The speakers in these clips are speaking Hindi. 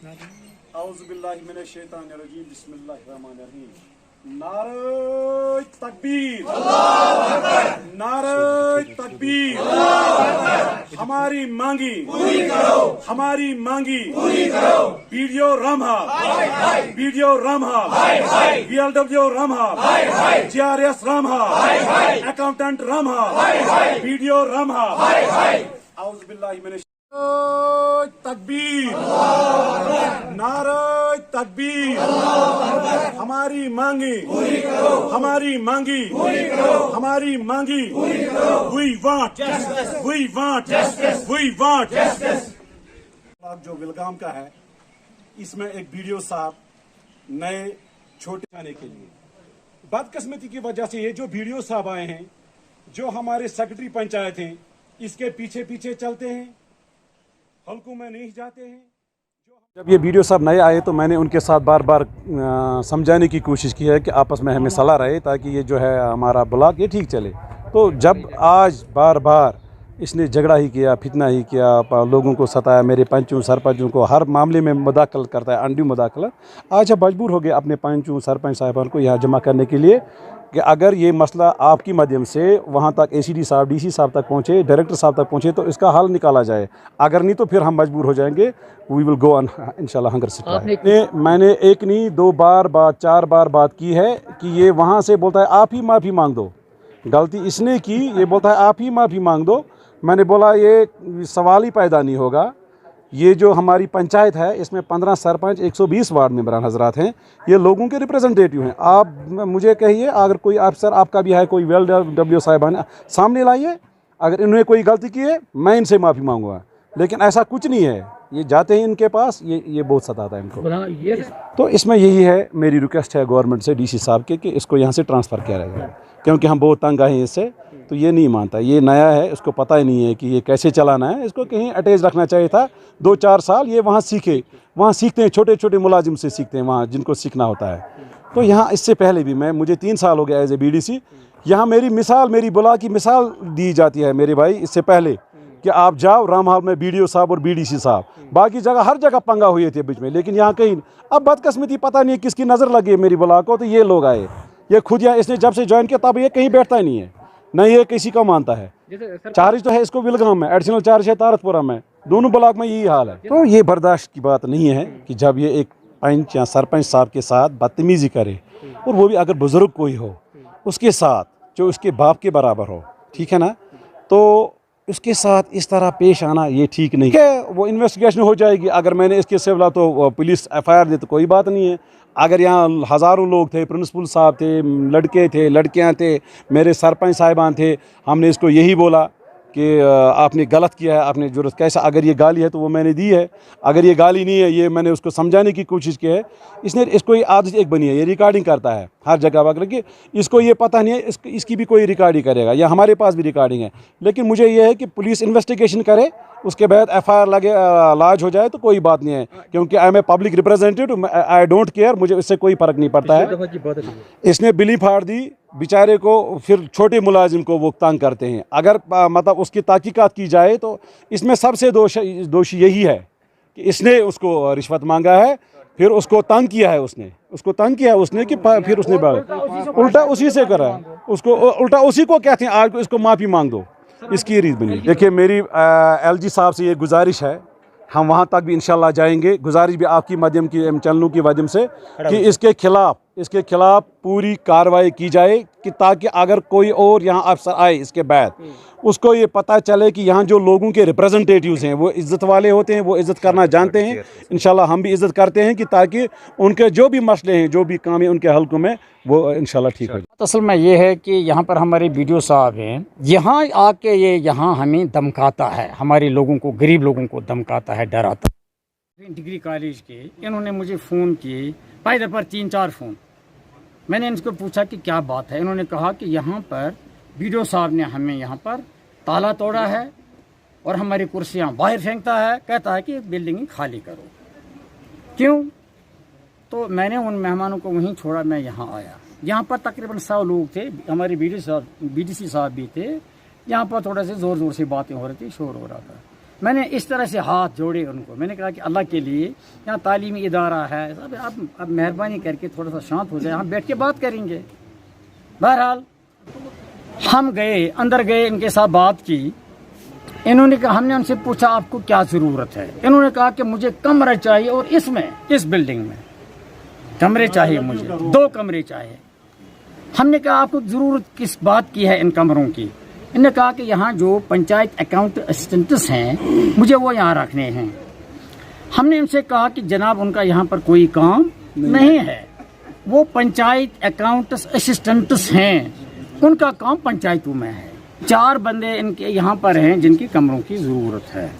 औज़ुबिल्लाहि मिनश्शैतानिर्रजीम बिस्मिल्लाहिर्रहमानिर्रहीम। नारे तकबीर, नारे तकबीर। हमारी मांगी पूरी करो, हमारी मांगी पूरी करो। वीडियो रमहा, वीडियो रमहा, VLW रमहा, GRS रमहा, अकाउंटेंट रमहा, वीडियो रमहा। औज़ुबिल्लाहि मिनश्शैतानिर्रजीम तकबीर, नारे तकबीर। हमारी मांगी पूरी करो, हमारी मांगी पूरी करो, हमारी मांगी पूरी करो। We want justice, we want justice, we want justice। जो विलगाम का है, इसमें एक वीडियो साहब नए छोटे आने के लिए बदकिस्मती की वजह से ये जो वीडियो साहब आए हैं, जो हमारे सेक्रेटरी पंचायत हैं, इसके पीछे पीछे चलते हैं, हल्कों में नहीं जाते हैं। जब ये वीडियो साहब नए आए तो मैंने उनके साथ बार बार समझाने की कोशिश की है कि आपस में हमें सलाह रहे ताकि ये जो है हमारा ब्लॉक ये ठीक चले। तो जब आज बार बार इसने झगड़ा ही किया, फितना ही किया, लोगों को सताया, मेरे पंचों सरपंचों को हर मामले में मुदाखल करता है, अंडी मुदाखला। आज हम मजबूर हो गए अपने पंचों सरपंच साहिबान को यहाँ जमा करने के लिए कि अगर ये मसला आपकी माध्यम से वहाँ तक ACD साहब, DC साहब तक पहुँचे, डायरेक्टर साहब तक पहुँचे तो इसका हल निकाला जाए। अगर नहीं तो फिर हम मजबूर हो जाएंगे। वी विल गो ऑन इंशाल्लाह हंगर स्ट्राइक। मैंने एक नहीं 2 बार बात 4 बार बात की है कि ये वहाँ से बोलता है आप ही माफ़ी मांग दो, गलती इसने की, ये बोलता है आप ही माफ़ी मांग दो। मैंने बोला ये सवाल ही पैदा नहीं होगा। ये जो हमारी पंचायत है इसमें 15 सरपंच 120 वार्ड मेंबरान हजरात हैं, ये लोगों के रिप्रेजेंटेटिव हैं। आप मुझे कहिए अगर कोई अफसर आपका भी है, कोई VLW साहिबान सामने लाइए, अगर इन्होंने कोई गलती की है मैं इनसे माफ़ी मांगूंगा। लेकिन ऐसा कुछ नहीं है, ये जाते हैं इनके पास, ये बहुत सताता है इनको। तो इसमें यही है, मेरी रिक्वेस्ट है गवर्नमेंट से, DC साहब के, कि इसको यहाँ से ट्रांसफ़र किया जाए, क्योंकि हम बहुत तंग आए हैं इससे। तो ये नहीं मानता, ये नया है, इसको पता ही नहीं है कि ये कैसे चलाना है। इसको कहीं अटैच रखना चाहिए था 2-4 साल, ये वहाँ सीखे, वहाँ सीखते हैं, छोटे छोटे मुलाजिम से सीखते हैं वहाँ जिनको सीखना होता है। तो यहाँ इससे पहले भी मुझे 3 साल हो गया एज ए BDC, यहाँ मेरी मिसाल, मेरी बुला की मिसाल दी जाती है मेरे भाई। इससे पहले कि आप जाओ रामहाल में BDO साहब और BDC साहब, बाकी जगह हर जगह पंगा हुए थे बीच में, लेकिन यहाँ कहीं अब बदकिस्मती पता नहीं किसकी नज़र लगी है मेरी बुला को, तो ये लोग आए। ये खुद यहाँ इसने जब से ज्वाइन किया तब ये कहीं बैठता ही नहीं है, नहीं ये किसी का मानता है। चार्ज तो है इसको विलगाम में, एडिशनल चार्ज है तारतपुरा में, दोनों ब्लॉक में यही हाल है। तो ये बर्दाश्त की बात नहीं है कि जब ये एक पंच या सरपंच साहब के साथ बदतमीजी करे, और वो भी अगर बुजुर्ग कोई हो उसके साथ जो उसके बाप के बराबर हो, ठीक है ना, तो उसके साथ इस तरह पेश आना ये ठीक नहीं है। वो इन्वेस्टिगेशन हो जाएगी, अगर मैंने इसके सिविला तो पुलिस FIR दे तो कोई बात नहीं है। अगर यहाँ हज़ारों लोग थे, प्रिंसिपल साहब थे, लड़के थे, लड़कियाँ थे, मेरे सरपंच साहिबान थे, हमने इसको यही बोला कि आपने गलत किया है, आपने जरूरत कैसा, अगर ये गाली है तो वो मैंने दी है, अगर ये गाली नहीं है ये मैंने उसको समझाने की कोशिश की है। इसको ये आदत एक बनी है, ये रिकॉर्डिंग करता है हर जगह वगैरह की, इसको ये पता नहीं है इसकी भी कोई रिकॉर्डिंग करेगा, या हमारे पास भी रिकॉर्डिंग है। लेकिन मुझे ये है कि पुलिस इन्वेस्टिगेशन करे, उसके बाद FIR लगे, लाज हो जाए तो कोई बात नहीं है, क्योंकि I am a public representative, I don't care, मुझे इससे कोई फ़र्क नहीं पड़ता है। इसने बिली फाड़ दी बेचारे को, फिर छोटे मुलाजिम को वो तंग करते हैं। अगर मतलब उसकी तहकीकात की जाए तो इसमें सबसे दोषी यही है कि इसने उसको रिश्वत मांगा है, फिर उसको तंग किया है, उसको तंग किया है उसने कि फिर उसने उल्टा उसी से करा है, उसको उल्टा उसी को कहते हैं आज इसको माफ़ी मांग दो, इसकी रीत बनी। देखिए मेरी LG साहब से ये गुजारिश है, हम वहाँ तक भी इंशाल्लाह जाएंगे, गुजारिश भी आपकी माध्यम की, चैनलों की माध्यम से, कि इसके खिलाफ पूरी कार्रवाई की जाए, कि ताकि अगर कोई और यहाँ अफसर आए इसके बाद उसको ये पता चले कि यहाँ जो लोगों के रिप्रेजेंटेटिव्स हैं वो इज़्ज़त वाले होते हैं, वो इज़्ज़त करना जानते हैं। इंशाल्लाह हम भी इज़्ज़त करते हैं कि ताकि उनके जो भी मसले हैं, जो भी काम है उनके हल्कों में वो इंशाल्लाह ठीक हो जाए। असल में ये है कि यहाँ पर हमारे BDO साहब हैं, यहाँ आके ये यहाँ हमें धमकाता है, हमारे लोगों को, गरीब लोगों को धमकाता है, डराता है। डिग्री कॉलेज के इन्होंने मुझे फ़ोन किए, पैदल पर 3-4 फ़ोन। मैंने इनको पूछा कि क्या बात है, इन्होंने कहा कि यहाँ पर BDO साहब ने हमें यहाँ पर ताला तोड़ा है और हमारी कुर्सियाँ बाहर फेंकता है, कहता है कि बिल्डिंग खाली करो। क्यों? तो मैंने उन मेहमानों को वहीं छोड़ा, मैं यहाँ आया। यहाँ पर तकरीबन 100 लोग थे, हमारे BDC साहब भी थे। यहाँ पर थोड़ा से ज़ोर ज़ोर से बातें हो रही थी, शोर हो रहा था। मैंने इस तरह से हाथ जोड़े उनको, मैंने कहा कि अल्लाह के लिए यहाँ तालीमी इदारा है, आप मेहरबानी करके थोड़ा सा शांत हो जाए, हम बैठ के बात करेंगे। बहरहाल हम गए, अंदर गए, इनके साथ बात की। इन्होंने कहा, हमने उनसे पूछा आपको क्या ज़रूरत है। इन्होंने कहा कि मुझे कमरा चाहिए और इसमें, इस बिल्डिंग में कमरे चाहिए, मुझे 2 कमरे चाहिए। हमने कहा आपको ज़रूरत किस बात की है इन कमरों की। इन्होंने कहा कि यहाँ जो पंचायत अकाउंट असिस्टेंट्स हैं मुझे वो यहाँ रखने हैं। हमने उनसे कहा कि जनाब उनका यहाँ पर कोई काम नहीं है, वो पंचायत अकाउंट असिस्टेंट्स हैं, उनका काम पंचायतों में है। 4 बंदे इनके यहाँ पर हैं जिनकी कमरों की ज़रूरत है,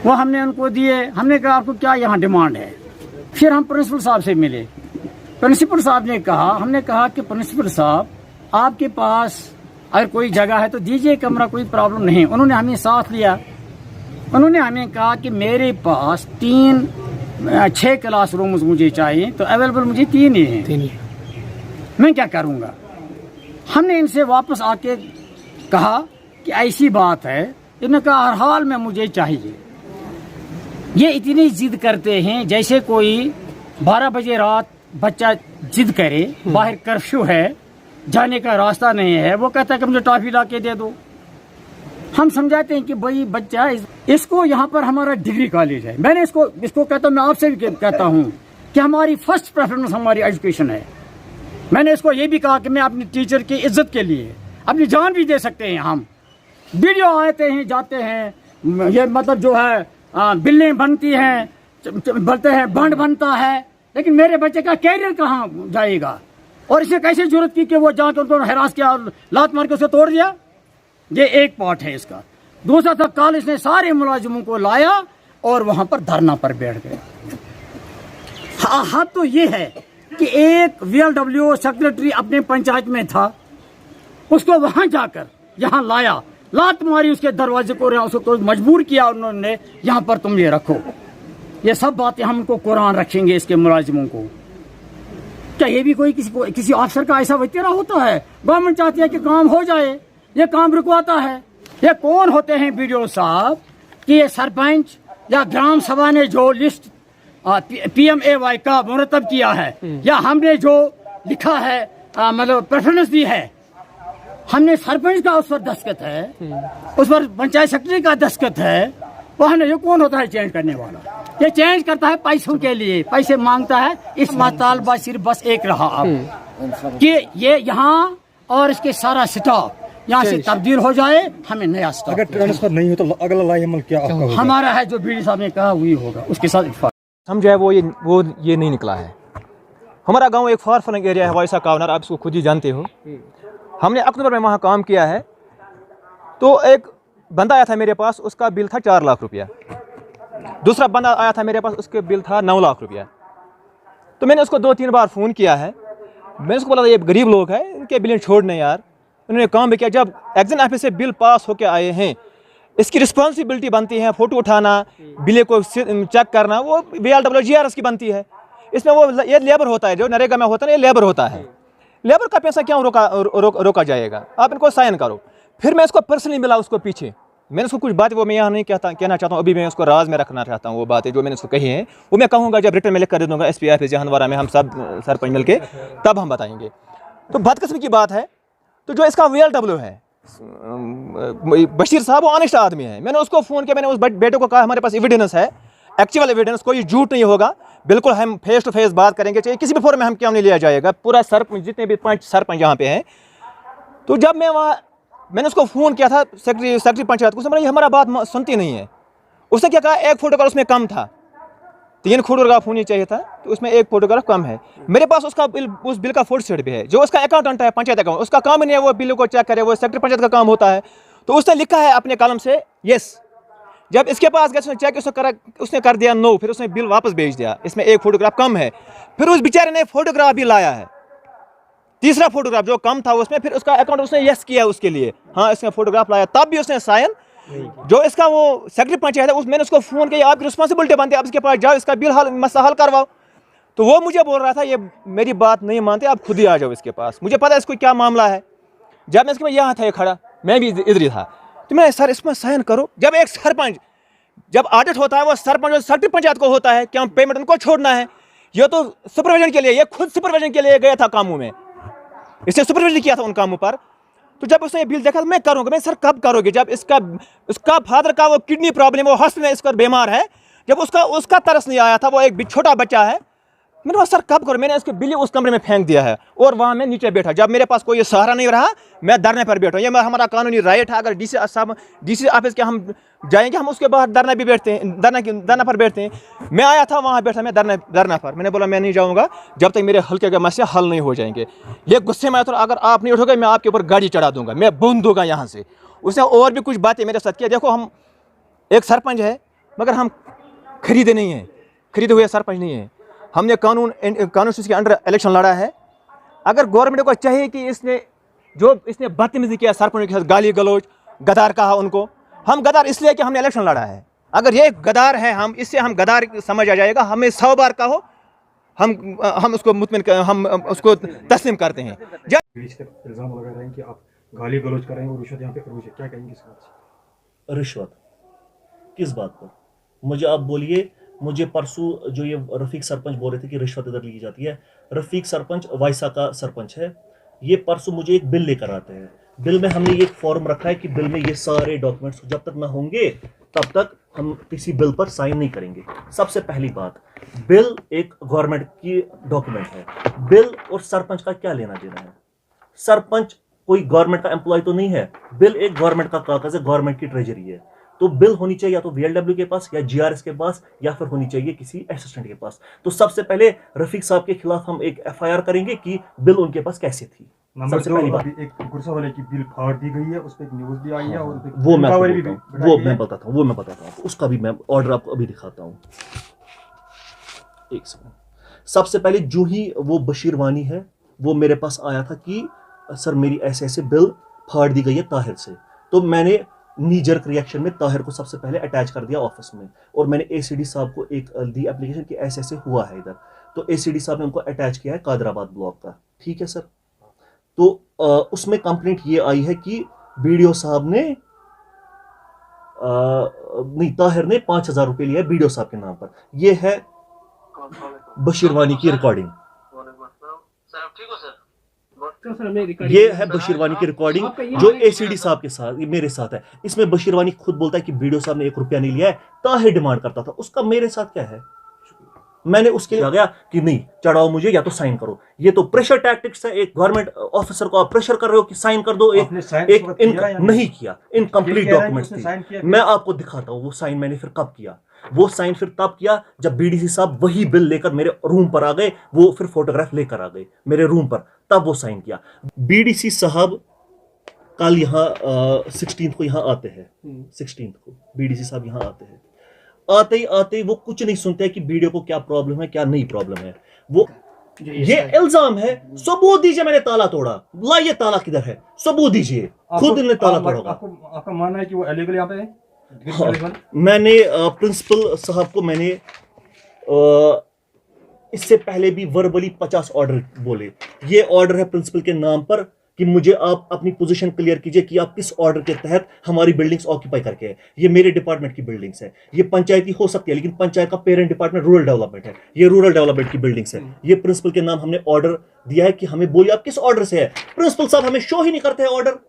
वो हमने उनको दिए। हमने कहा आपको क्या यहाँ डिमांड है। फिर हम प्रिंसिपल साहब से मिले। प्रिंसिपल साहब ने कहा, हमने कहा कि प्रिंसिपल साहब आपके पास अगर कोई जगह है तो दीजिए कमरा, कोई प्रॉब्लम नहीं। उन्होंने हमें साथ लिया। उन्होंने हमें कहा कि मेरे पास 6 क्लास रूम्स मुझे चाहिए, तो अवेलेबल मुझे 3 ही हैं, मैं क्या करूँगा। हमने इनसे वापस आके कहा कि ऐसी बात है। इन्होंने कहा हर हाल में मुझे चाहिए। ये इतनी जिद करते हैं जैसे कोई 12 बजे रात बच्चा जिद करे, बाहर कर्फ्यू है, जाने का रास्ता नहीं है, वो कहता है कि मुझे टॉफी ला के दे दो। हम समझाते हैं कि भाई बच्चा, इसको यहाँ पर हमारा डिग्री कॉलेज है। मैंने इसको कहता हूँ, मैं आपसे भी कहता हूँ कि हमारी फर्स्ट प्रेफरेंस हमारी एजुकेशन है। मैंने इसको ये भी कहा कि मैं अपनी टीचर की इज्जत के लिए अपनी जान भी दे सकते हैं। हम वीडियो आते हैं, जाते हैं, ये मतलब जो है बिल्डिंग बनती हैं, बनते हैं, बंड बनता है, लेकिन मेरे बच्चे का कैरियर कहाँ जाएगा। और इसे कैसे जरूरत की कि वो जाकर उनको हरास किया और लात मार के उसे तोड़ दिया। ये एक पार्ट है इसका। दूसरा था, कॉलेज ने सारे मुलाजिमों को लाया और वहां पर धरना पर बैठ गए। हाँ तो ये है कि एक VLWO सेक्रेटरी अपने पंचायत में था, उसको वहां जाकर यहाँ लाया, लात मारी उसके दरवाजे को, उसको मजबूर किया उन्होंने, यहाँ पर तुम ये रखो। ये सब बातें हम उनको कुरान रखेंगे इसके मुलाजिमों को। क्या ये भी कोई किसी अफसर का ऐसा वतीरा होता है? गवर्नमेंट चाहती है कि काम हो जाए, ये काम रुकवाता है। ये कौन होते हैं BDO साहब कि ये सरपंच या ग्राम सभा ने जो लिस्ट PMAY का मुरतब किया है, या हमने जो लिखा है, मतलब प्रेफरेंस दी है, हमने सरपंच का उस पर दस्तखत है, उस पर पंचायत सेक्रेटरी का दस्तखत है, वहाँ ये कौन होता है चेंज करने वाला? ये चेंज करता है पैसों के लिए, पैसे मांगता है। इस मुतालबा सिर्फ बस एक रहा अब कि ये यहाँ और इसके सारा स्टाफ यहाँ से तब्दील हो जाए, हमें नया स्टाफ। अगर ट्रांसफर नहीं हो तो अगला लाइअमल क्या आपका होगा? हमारा है जो BD साहब ने कहा वही होगा, उसके साथ इत्तेफाक। हम जो है वो ये नहीं निकला है। हमारा गांव एक फार फ्लंग एरिया है, वायसा कावनर, आप इसको खुद ही जानते हो। हमने अक्टूबर में वहाँ काम किया है। तो एक बंदा आया था मेरे पास, उसका बिल था 4 लाख रुपया। दूसरा बंदा आया था मेरे पास, उसके बिल था 9 लाख रुपया। तो मैंने उसको 2-3 बार फ़ोन किया है। मैंने उसको बोला ये गरीब लोग हैं, इनके बिल छोड़ने यार। उन्होंने काम भी किया। जब एग्जाम ऑफिस से बिल पास होके आए हैं, इसकी रिस्पॉन्सिबिलिटी बनती है, फ़ोटो उठाना, बिल को चेक करना, वो VLWGRS की बनती है। इसमें वो ये लेबर होता है, जो नरेगा में होता है, ये लेबर होता है। लेबर का पैसा क्यों रोका जाएगा? आप इनको साइन करो। फिर मैं इसको पर्सनली मिला उसको पीछे, मैंने उसको कुछ बात वो मैं यहाँ नहीं कहना चाहता हूँ, अभी मैं उसको राज में रखना चाहता हूँ। वो बातें जो मैंने उसको कही हैं वो मैं कहूँगा जब रिटर्न में लिख कर दे दूँगा SP ऑफिस जहानवारा में, हम सब सरपंच मिल के तब हम बताएंगे। तो बदकिस्मती की बात है, तो जो इसका VLW है बशीर साहब, वो ऑनेस्ट आदमी है। मैंने उसको फ़ोन किया, मैंने उस बेटे को कहा हमारे पास एविडेंस है, एक्चुअल एविडेंस, कोई झूठ नहीं होगा, बिल्कुल हम फेस टू फेस बात करेंगे, चाहिए किसी भी फोरम में हम क्यों नहीं लिया जाएगा। पूरा सरपंच, जितने भी 5 सरपंच यहाँ पे हैं। तो जब मैंने उसको फ़ोन किया था सेक्रेटरी पंचायत को, उसने हमारा बात सुनती नहीं है। उसने क्या कहा, एक फोटोग्राफ उसमें कम था, 3 फोटोग्राफ होनी चाहिए था, तो उसमें 1 फोटोग्राफ कम है। मेरे पास उसका बिल, उस बिल का फोटोस्टेट भी है। जो उसका अकाउंटेंट है, पंचायत अकाउंट, उसका काम ही नहीं है वो बिल को चेक करे, वो सेक्रेटरी पंचायत का काम होता है। तो उसने लिखा है अपने कलम से यस। जब इसके पास गए, उसने चेक उसने कर दिया नो, फिर उसने बिल वापस भेज दिया, इसमें 1 फोटोग्राफ कम है। फिर उस बेचारे ने फोटोग्राफ भी लाया है, तीसरा फोटोग्राफ जो कम था उसमें, फिर उसका अकाउंट उसने यस किया उसके लिए, हाँ इसने फोटोग्राफ लाया, तब भी उसने साइन। जो इसका वो सेक्रेटरी पंचायत है, मैंने उसको फ़ोन किया, आपकी रिस्पॉन्सिबिलिटी बनती है, आप इसके पास जाओ, इसका बिल मसला हल करवाओ। तो वो मुझे बोल रहा था ये मेरी बात नहीं मानते, आप खुद ही आ जाओ इसके पास, मुझे पता है इसको क्या मामला है। जब मैं इसके यहाँ था खड़ा, मैं भी इधर ही था, तो मैं सर इसमें साइन करो। जब एक सरपंच जब ऑडिट होता है वो सरपंच और सेक्रेटरी पंचायत को होता है कि हम पेमेंट उनको छोड़ना है। ये तो सुपरविजन के लिए, ये खुद सुपरविजन के लिए गया था कामों में, इसने सुपरविजन किया था उन कामों पर। तो जब उसने बिल देखा तो मैं करूँगा। मैं सर कब करोगे, जब इसका फादर का वो किडनी प्रॉब्लम, वो हॉस्पिटल में इसका बीमार है, जब उसका तरस नहीं आया था, वो एक छोटा बच्चा है। मैंने कहा सर कब करो, मैंने इसके बिल उस कमरे में फेंक दिया है और वहाँ मैं नीचे बैठा। जब मेरे पास कोई सहारा नहीं रहा, मैं धरने पर बैठा। ये हमारा कानूनी राइट है। अगर डीसी ऑफिस के हम जाएंगे, हम उसके बाहर धरना भी बैठते हैं, धरना पर बैठते हैं। मैं आया था वहाँ बैठा, मैं धरना पर। मैंने बोला मैं नहीं जाऊँगा जब तक मेरे हल्के के मसले हल नहीं हो जाएंगे। ये गुस्से में आया था, अगर आप नहीं उठोगे मैं आपके ऊपर गाड़ी चढ़ा दूंगा, मैं बूंद दूंगा यहाँ से। उसने और भी कुछ बातें मेरे साथ किया। देखो हम एक सरपंच है, मगर हम खरीदे नहीं हैं, खरीदे हुए सरपंच नहीं है। हमने कानून के अंडर इलेक्शन लड़ा है। अगर गवर्नमेंट को चाहिए कि इसने बदतमीजी किया सरपंच के साथ, गाली गलौज, गदार कहा उनको, हम गदार इसलिए कि हमने इलेक्शन लड़ा है। अगर ये गदार है, हम इससे हम गदार समझ आ जाएगा। हमें 100 बार कहो, हम उसको हम उसको तस्लीम करते हैं। इल्जाम लगा रहे हैं कि आप गाली गलौज कर रहे हैं और रिश्वत यहाँ पे खरबूज है, क्या कहेंगे इस बात से? रिश्वत किस बात पर? मुझे आप बोलिए। मुझे परसों जो ये रफीक सरपंच बोल रहे थे कि रिश्वत इधर ली जाती है, रफीक सरपंच वायसा का सरपंच है। ये परसों मुझे एक बिल लेकर आते हैं। बिल में हमने ये एक फॉर्म रखा है कि बिल में ये सारे डॉक्यूमेंट्स जब तक ना होंगे तब तक हम किसी बिल पर साइन नहीं करेंगे। सबसे पहली बात, बिल एक गवर्नमेंट की डॉक्यूमेंट है। बिल और सरपंच का क्या लेना देना है? सरपंच कोई गवर्नमेंट का एम्प्लॉय तो नहीं है। बिल एक गवर्नमेंट का कागज है, गवर्नमेंट की ट्रेजरी है। तो बिल होनी चाहिए या तो VLW के पास या GRS के पास या फिर होनी चाहिए किसी असिस्टेंट के पास। तो सबसे पहले रफीक साहब के खिलाफ हम एक FIR करेंगे कि बिल उनके पास कैसे थी। नंबर सबसे 2, पहली बात, अभी एक गुरसा वाले की बिल फाड़ दी गई है, उस पर एक न्यूज़ भी आई है और वो मैं बताता हूँ। उसका भी मैं ऑर्डर आपको अभी दिखाता हूँ। एक सेकंड। सबसे पहले जो ही वो बशीर वानी है, वो मेरे पास आया था कि सर मेरी ऐसे ऐसे बिल फाड़ दी गई है ताहिर से। तो मैंने नीजर्क रिएक्शन में ताहिर को सबसे पहले अटैच कर दिया ऑफिस में, और मैंने ACD साहब को एक दी एप्लीकेशन कि ऐसे ऐसे हुआ है इधर। तो ACD साहब ने उनको अटैच किया है कादराबाद ब्लॉक का। ठीक है सर। तो उसमें कंप्लेंट ये आई है कि BDO साहब ने नहीं, ताहिर ने 5000 रुपये लिया है BDO साहब के नाम पर। ये है बशीरवानी की रिकॉर्डिंग। ये है बशीरवानी की रिकॉर्डिंग जो ACD साहब के साथ, मेरे साथ है। इसमें बशीरवानी खुद बोलता है कि BDO साहब ने 1 रुपया नहीं लिया है, ताहिर डिमांड करता था। उसका मेरे साथ क्या है? मैंने उसके लिए गया कि नहीं चढ़ाओ मुझे या तो साइन करो। ये तो प्रेशर टैक्टिक्स है। एक गवर्नमेंट ऑफिसर को आप प्रेशर कर रहे हो कि साइन कर दो। नहीं किया, इनकम्प्लीट डॉक्यूमेंट्स थी। मैं आपको दिखाता हूँ वो साइन मैंने फिर कब किया। वो साइन फिर तब किया जब BDC साहब वही बिल लेकर मेरे रूम पर आ गए। वो फिर फोटोग्राफ लेकर आ गए मेरे रूम पर, तब वो साइन किया। BDC साहब कल यहाँ 16 को यहाँ आते हैं। 16 को BDC साहब यहाँ आते हैं। आते ही वो कुछ नहीं सुनते कि BDO को क्या प्रॉब्लम है, क्या नहीं प्रॉब्लम है। वो ये इल्जाम है। सबूत दीजिए, मैंने ताला तोड़ा। लाइए ताला किधर है, सबूत दीजिए। खुद इन्हें ताला तोड़ा होगा। आपका मानना है कि वो इलीगल यहाँ पे है? हाँ, मैंने प्रिंसिपल साहब को मैंने इससे पहले भी वर्बली 50 ऑर्डर बोले। ये ऑर्डर है प्रिंसिपल के नाम पर कि मुझे आप अपनी पोजीशन क्लियर कीजिए कि आप किस ऑर्डर के तहत हमारी बिल्डिंग्स ऑक्यूपाई करके है। ये मेरे डिपार्टमेंट की बिल्डिंग्स है। ये पंचायती हो सकती है, लेकिन पंचायत का पेरेंट डिपार्टमेंट रूरल डेवलपमेंट है। ये रूरल डेवलपमेंट की बिल्डिंग्स है। ये प्रिंसिपल के नाम हमने ऑर्डर दिया है कि हमें बोलिए आप किस ऑर्डर से है। प्रिंसिपल साहब हमें शो ही नहीं करते हैं ऑर्डर।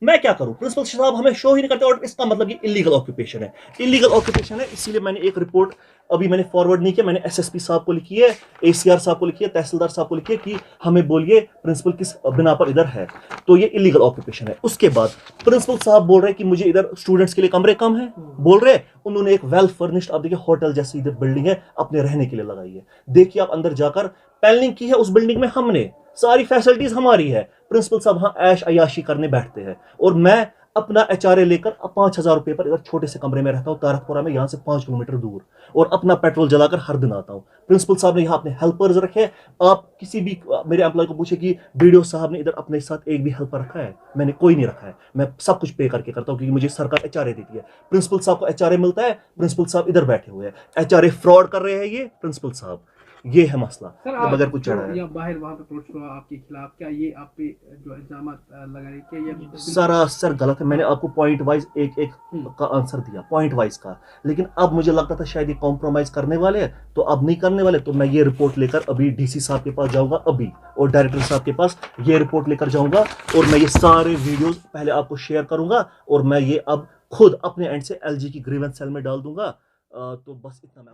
मैं क्या करूं? प्रिंसिपल साहब हमें शो ही नहीं करते ऑर्डर। इसका मतलब ये इलीगल ऑक्यूपेशन है। इलीगल ऑक्यूपेशन है, इसीलिए मैंने एक रिपोर्ट अभी मैंने फॉरवर्ड नहीं किया। मैंने SSP साहब को लिखी है, ACR साहब को लिखी है, तहसीलदार साहब को लिखी है कि हमें बोलिए प्रिंसिपल किस बिना पर इधर है। तो ये इलीगल ऑक्यूपेशन है। उसके बाद प्रिंसिपल साहब बोल रहे हैं कि मुझे इधर स्टूडेंट्स के लिए कमरे कम है। बोल रहे उन्होंने एक वेल फर्निश्ड, आप देखिए होटल जैसी इधर बिल्डिंग है, अपने रहने के लिए लगाई है। देखिए आप अंदर जाकर पैनलिंग की है उस बिल्डिंग में हमने, सारी फैसिलिटीज हमारी है। प्रिंसिपल साहब वहां ऐश अयाशी करने बैठते हैं और मैं अपना HRA लेकर 5000 रुपये पर इधर छोटे से कमरे में रहता हूँ तारकपुरा में, यहाँ से 5 किलोमीटर दूर, और अपना पेट्रोल जलाकर हर दिन आता हूँ। प्रिंसिपल साहब ने यहाँ अपने हेल्पर्स रखे। आप किसी भी मेरे एम्प्लॉय को पूछे कि BDO साहब ने इधर अपने साथ एक भी हेल्पर रखा है? मैंने कोई नहीं रखा है। मैं सब कुछ पे करके करता हूँ क्योंकि मुझे सरकार HRA देती है। प्रिंसिपल साहब को HRA मिलता है, प्रिंसिपल साहब इधर बैठे हुए हैं। HRA फ्रॉड कर रहे हैं ये प्रिंसिपल साहब। ये है मसला, सर ये बगैर कुछ चढ़ा है। या बाहर वहाँ पे प्रोटेस्ट हुआ आपके खिलाफ, क्या ये आप पे जो इल्जाम लगा रहे क्या ये सरासर गलत है। मैंने आपको पॉइंट वाइज एक एक का आंसर दिया, पॉइंट वाइज का, लेकिन अब मुझे लगता था शायद ये कॉम्प्रोमाइज करने वाले हैं, तो अब नहीं करने वाले। तो मैं ये रिपोर्ट लेकर अभी डीसी साहब के पास जाऊंगा अभी, और डायरेक्टर साहब के पास ये रिपोर्ट लेकर जाऊंगा, और मैं ये सारे वीडियोस पहले आपको शेयर करूंगा, और मैं ये अब खुद अपने एंड से एलजी की ग्रीवेंस सेल में डाल दूंगा। तो बस इतना मैं